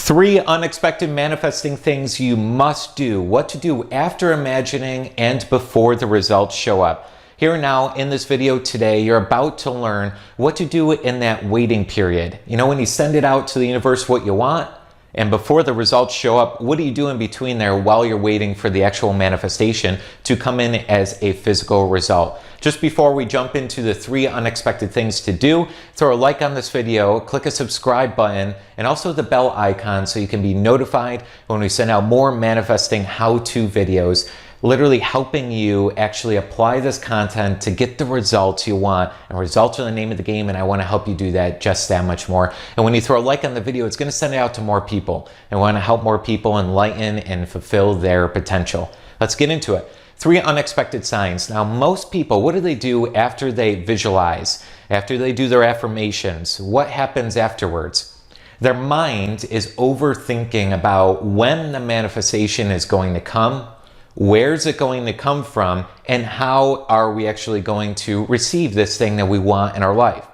3 unexpected manifesting things you must do. What to do after imagining and before the results show up. Here now in this video today, you're about to learn what to do in that waiting period. You know, when you send it out to the universe what you want, and before the results show up, what do you do in between there while you're waiting for the actual manifestation to come in as a physical result? Just before we jump into the 3 unexpected things to do, throw a like on this video, click a subscribe button, and also the bell icon so you can be notified when we send out more manifesting how-to videos, literally helping you actually apply this content to get the results you want. And results are the name of the game, and I want to help you do that just that much more. And when you throw a like on the video, it's going to send it out to more people. I want to help more people enlighten and fulfill their potential. Let's get into it. 3 unexpected signs. Now, most people, what do they do after they visualize? After they do their affirmations? What happens afterwards? Their mind is overthinking about when the manifestation is going to come, where's it going to come from, and how are we actually going to receive this thing that we want in our life.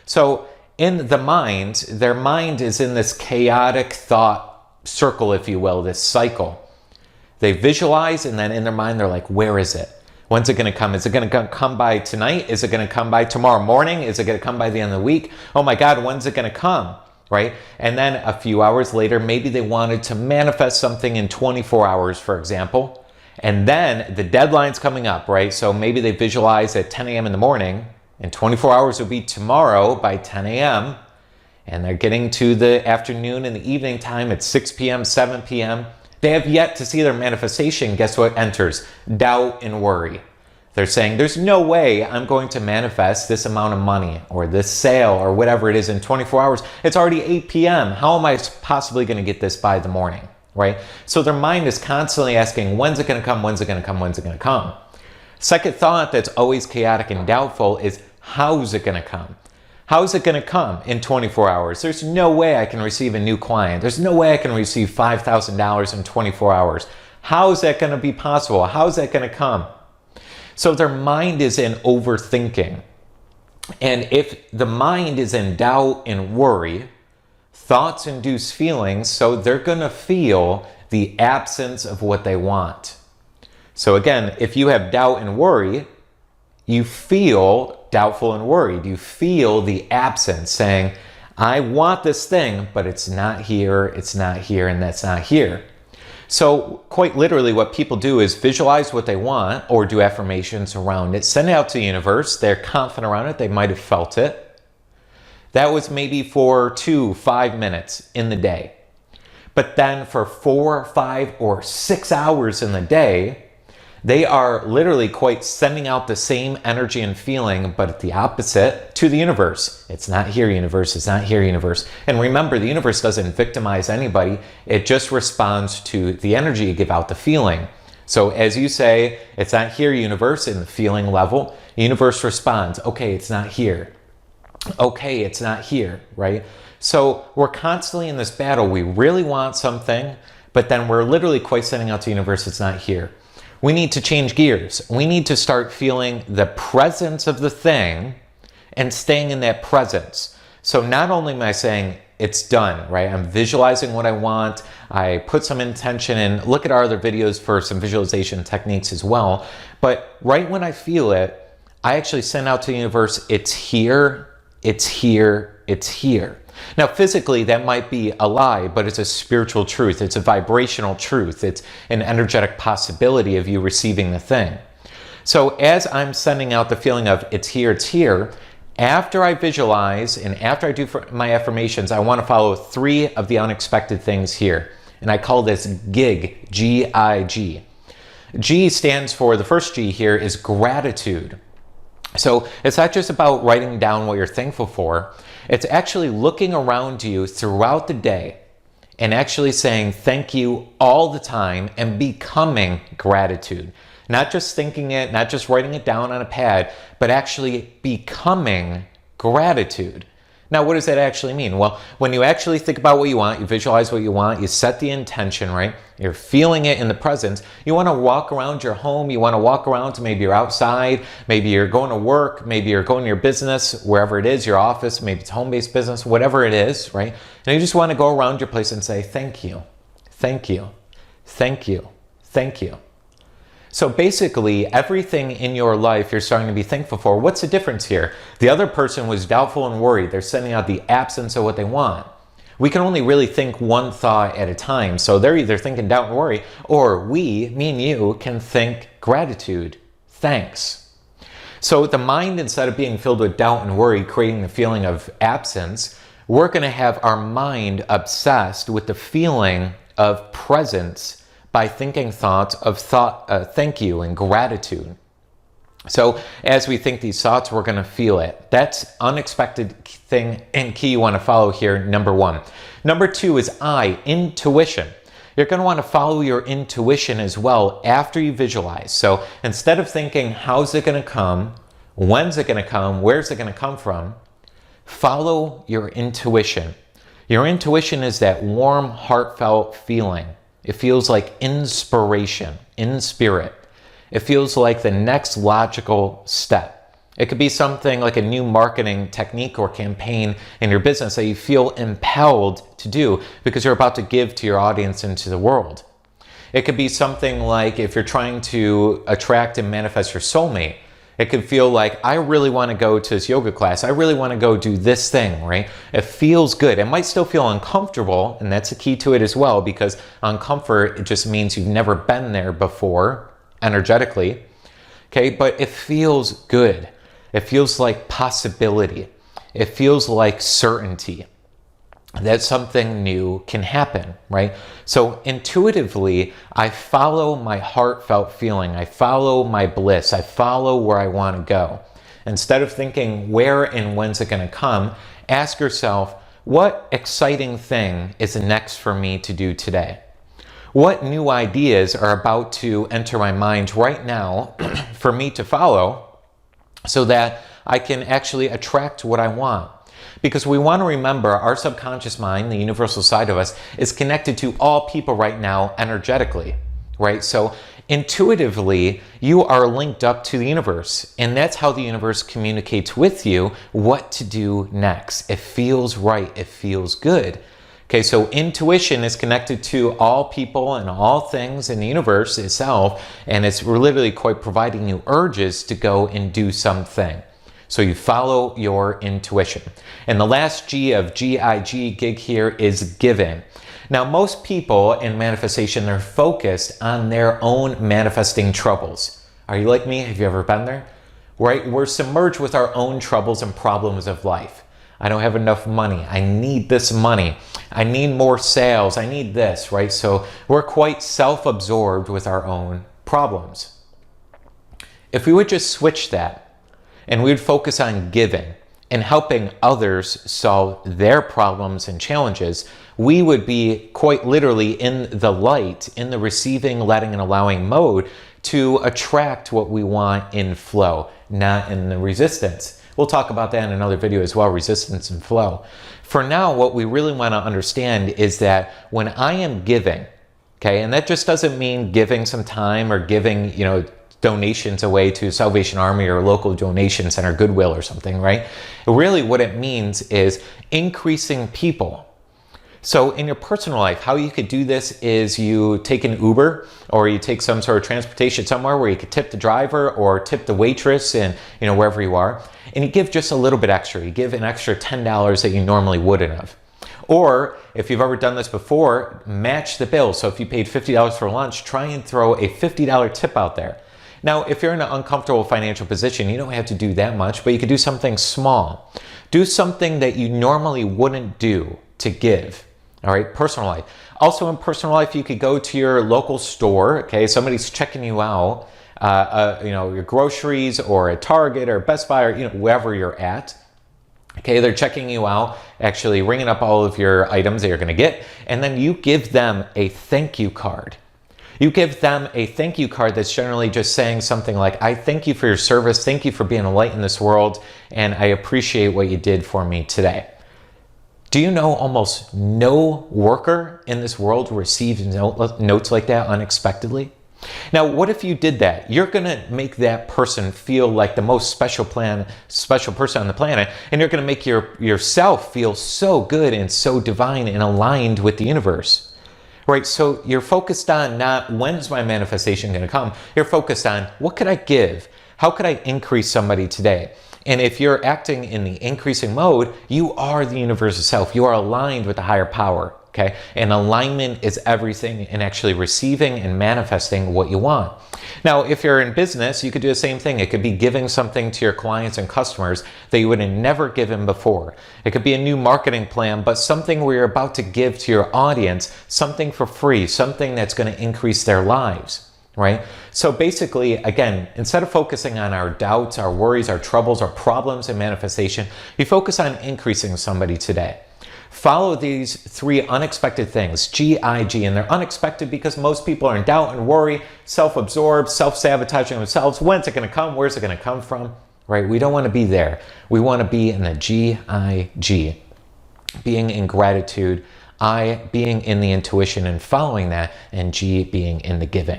So in the mind, their mind is in this chaotic thought circle, if you will, this cycle. They visualize, and then in their mind, they're like, where is it? When's it going to come? Is it going to come by tonight? Is it going to come by tomorrow morning? Is it going to come by the end of the week? Oh my God, when's it going to come? Right? And then a few hours later, maybe they wanted to manifest something in 24 hours, for example. And then the deadline's coming up, right? So maybe they visualize at 10 a.m. in the morning, and 24 hours would be tomorrow by 10 a.m. And they're getting to the afternoon and the evening time at 6 p.m., 7 p.m. They have yet to see their manifestation. Guess what enters? Doubt and worry. They're saying, there's no way I'm going to manifest this amount of money or this sale or whatever it is in 24 hours. It's already 8 p.m. How am I possibly going to get this by the morning? Right? So their mind is constantly asking, when's it going to come? When's it going to come? When's it going to come? Second thought that's always chaotic and doubtful is, how's it going to come? How's it going to come in 24 hours? There's no way I can receive a new client. There's no way I can receive $5,000 in 24 hours. How is that going to be possible? How is that going to come? So their mind is in overthinking. And if the mind is in doubt and worry, thoughts induce feelings, so they're going to feel the absence of what they want. So again, if you have doubt and worry, you feel doubtful and worried. You feel the absence, saying, I want this thing, but it's not here, and that's not here. So quite literally what people do is visualize what they want or do affirmations around it, send it out to the universe. They're confident around it. They might have felt it. That was maybe for 2-5 minutes in the day. But then for 4, 5, or 6 hours in the day, they are literally quite sending out the same energy and feeling, but at the opposite to the universe. It's not here, universe. It's not here, universe. And remember, the universe doesn't victimize anybody. It just responds to the energy you give out, the feeling. So as you say, it's not here, universe, in the feeling level, the universe responds, okay, it's not here. Okay, it's not here, right? So we're constantly in this battle. We really want something, but then we're literally quite sending out to the universe, it's not here. We need to change gears. We need to start feeling the presence of the thing and staying in that presence. So not only am I saying it's done, right? I'm visualizing what I want. I put some intention in. Look at our other videos for some visualization techniques as well. But right when I feel it, I actually send out to the universe, it's here, it's here, it's here. Now, physically, that might be a lie, but it's a spiritual truth. It's a vibrational truth. It's an energetic possibility of you receiving the thing. So as I'm sending out the feeling of it's here, after I visualize and after I do my affirmations, I want to follow 3 of the unexpected things here. And I call this GIG, G-I-G. G stands for, the first G here is gratitude. So it's not just about writing down what you're thankful for. It's actually looking around you throughout the day and actually saying thank you all the time and becoming gratitude. Not just thinking it, not just writing it down on a pad, but actually becoming gratitude. Now, what does that actually mean? Well, when you actually think about what you want, you visualize what you want, you set the intention, right? You're feeling it in the present. You want to walk around your home. You want to walk around to maybe you're outside. Maybe you're going to work. Maybe you're going to your business, wherever it is, your office. Maybe it's home-based business, whatever it is, right? And you just want to go around your place and say, thank you, thank you, thank you, thank you. So basically, everything in your life you're starting to be thankful for. What's the difference here? The other person was doubtful and worried. They're sending out the absence of what they want. We can only really think one thought at a time. So they're either thinking doubt and worry, or we, me and you, can think gratitude, thanks. So the mind, instead of being filled with doubt and worry, creating the feeling of absence, we're going to have our mind obsessed with the feeling of presence by thinking thoughts of thank you and gratitude. So as we think these thoughts, we're going to feel it. That's unexpected thing and key you want to follow here, number one. Number two is intuition. You're going to want to follow your intuition as well after you visualize. So instead of thinking, how's it going to come? When's it going to come? Where's it going to come from? Follow your intuition. Your intuition is that warm, heartfelt feeling. It feels like inspiration, in spirit. It feels like the next logical step. It could be something like a new marketing technique or campaign in your business that you feel impelled to do because you're about to give to your audience and to the world. It could be something like if you're trying to attract and manifest your soulmate. It could feel like, I really want to go to this yoga class. I really want to go do this thing, right? It feels good. It might still feel uncomfortable, and that's a key to it as well, because uncomfort, it just means you've never been there before, energetically, okay? But it feels good. It feels like possibility. It feels like certainty that something new can happen, right? So intuitively, I follow my heartfelt feeling. I follow my bliss. I follow where I want to go. Instead of thinking, where and when's it going to come, ask yourself, what exciting thing is next for me to do today? What new ideas are about to enter my mind right now for me to follow so that I can actually attract what I want? Because we want to remember our subconscious mind, the universal side of us, is connected to all people right now energetically, right? So intuitively, you are linked up to the universe, and that's how the universe communicates with you what to do next. It feels right. It feels good. Okay, so intuition is connected to all people and all things in the universe itself, and it's literally quite providing you urges to go and do something. So you follow your intuition. And the last G of GIG, gig here, is giving. Now, most people in manifestation, they're focused on their own manifesting troubles. Are you like me? Have you ever been there? Right? We're submerged with our own troubles and problems of life. I don't have enough money. I need this money. I need more sales. I need this, right? So we're quite self-absorbed with our own problems. If we would just switch that, and we would focus on giving and helping others solve their problems and challenges, we would be quite literally in the light, in the receiving, letting, and allowing mode to attract what we want in flow, not in the resistance. We'll talk about that in another video as well, resistance and flow. For now, what we really want to understand is that when I am giving, okay, and that just doesn't mean giving some time or giving, donations away to Salvation Army or local donation center, Goodwill or something, right? Really what it means is increasing people. So in your personal life, how you could do this is you take an Uber or you take some sort of transportation somewhere where you could tip the driver or tip the waitress and wherever you are, and you give just a little bit extra. You give an extra $10 that you normally wouldn't have. Or if you've ever done this before, match the bill. So if you paid $50 for lunch, try and throw a $50 tip out there. Now, if you're in an uncomfortable financial position, you don't have to do that much, but you could do something small. Do something that you normally wouldn't do to give, all right? Personal life. Also in personal life, you could go to your local store, okay? Somebody's checking you out, your groceries or a Target or Best Buy or wherever you're at. Okay, they're checking you out, actually ringing up all of your items that you're going to get, and then you give them a thank you card. You give them a thank you card that's generally just saying something like, I thank you for your service, thank you for being a light in this world, and I appreciate what you did for me today. Do you know almost no worker in this world receives notes like that unexpectedly? Now, what if you did that? You're going to make that person feel like the most special person on the planet, and you're going to make yourself feel so good and so divine and aligned with the universe. Right? So you're focused on not when's my manifestation going to come. You're focused on what could I give? How could I increase somebody today? And if you're acting in the increasing mode, you are the universe itself. You are aligned with the higher power. Okay? And alignment is everything in actually receiving and manifesting what you want. Now, if you're in business, you could do the same thing. It could be giving something to your clients and customers that you would have never given before. It could be a new marketing plan, but something where you're about to give to your audience something for free, something that's going to increase their lives. Right? So basically, again, instead of focusing on our doubts, our worries, our troubles, our problems and manifestation, you focus on increasing somebody today. Follow these 3 unexpected things, G-I-G, and they're unexpected because most people are in doubt and worry, self-absorbed, self-sabotaging themselves. When's it going to come? Where's it going to come from? Right? We don't want to be there. We want to be in the G-I-G, being in gratitude, I being in the intuition and following that, and G being in the giving.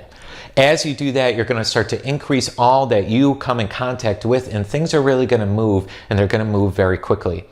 As you do that, you're going to start to increase all that you come in contact with, and things are really going to move, and they're going to move very quickly.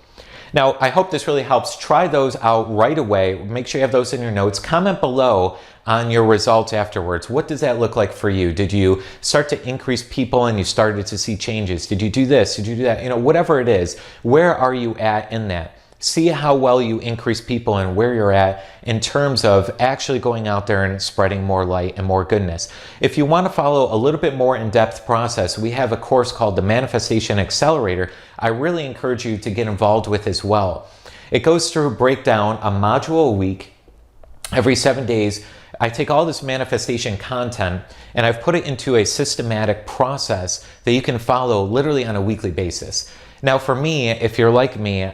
Now, I hope this really helps. Try those out right away. Make sure you have those in your notes. Comment below on your results afterwards. What does that look like for you? Did you start to increase people and you started to see changes? Did you do this? Did you do that? You know, whatever it is, where are you at in that? See how well you increase people and where you're at in terms of actually going out there and spreading more light and more goodness. If you want to follow a little bit more in-depth process, we have a course called the Manifestation Accelerator. I really encourage you to get involved with as well. It goes through breakdown a module a week, every 7 days. I take all this manifestation content and I've put it into a systematic process that you can follow literally on a weekly basis. Now for me, if you're like me,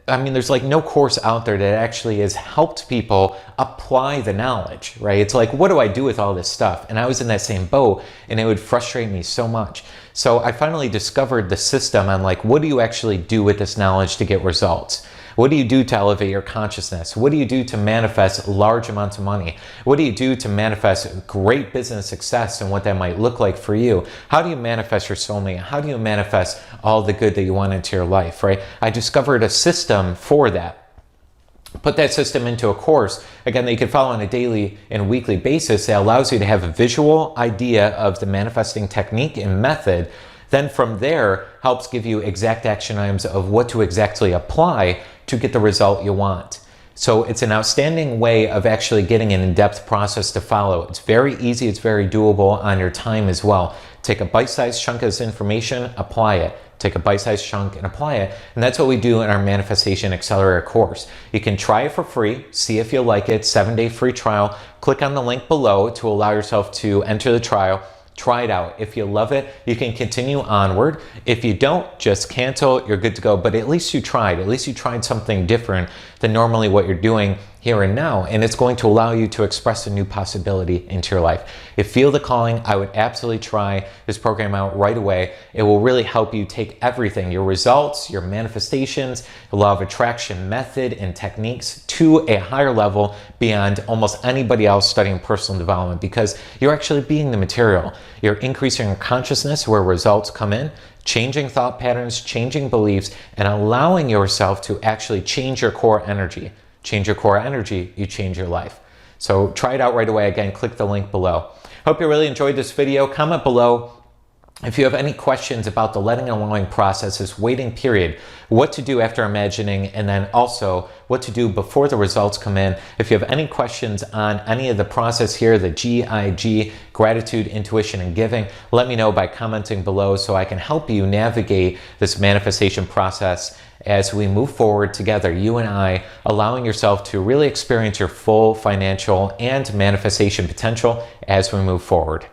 I mean, there's like no course out there that actually has helped people apply the knowledge, right? It's like, what do I do with all this stuff? And I was in that same boat and it would frustrate me so much. So I finally discovered the system on like, what do you actually do with this knowledge to get results? What do you do to elevate your consciousness? What do you do to manifest large amounts of money? What do you do to manifest great business success and what that might look like for you? How do you manifest your soulmate? How do you manifest all the good that you want into your life, right? I discovered a system for that. Put that system into a course, again, that you can follow on a daily and weekly basis that allows you to have a visual idea of the manifesting technique and method. Then from there, helps give you exact action items of what to exactly apply to get the result you want. So it's an outstanding way of actually getting an in-depth process to follow. It's very easy, it's very doable on your time as well. Take a bite-sized chunk of this information, apply it. Take a bite-sized chunk and apply it. And that's what we do in our Manifestation Accelerator course. You can try it for free, see if you like it, 7-day free trial. Click on the link below to allow yourself to enter the trial. Try it out. If you love it, you can continue onward. If you don't, just cancel. You're good to go. But at least you tried. At least you tried something different than normally what you're doing here and now. And it's going to allow you to express a new possibility into your life. If you feel the calling, I would absolutely try this program out right away. It will really help you take everything, your results, your manifestations, the law of attraction method and techniques to a higher level beyond almost anybody else studying personal development, because you're actually being the material. You're increasing your consciousness where results come in, changing thought patterns, changing beliefs, and allowing yourself to actually change your core energy. Change your core energy, you change your life. So try it out right away. Again, click the link below. Hope you really enjoyed this video. Comment below if you have any questions about the letting and allowing process, this waiting period, what to do after imagining, and then also what to do before the results come in. If you have any questions on any of the process here, the GIG, gratitude, intuition, and giving, let me know by commenting below so I can help you navigate this manifestation process as we move forward together, you and I, allowing yourself to really experience your full financial and manifestation potential as we move forward.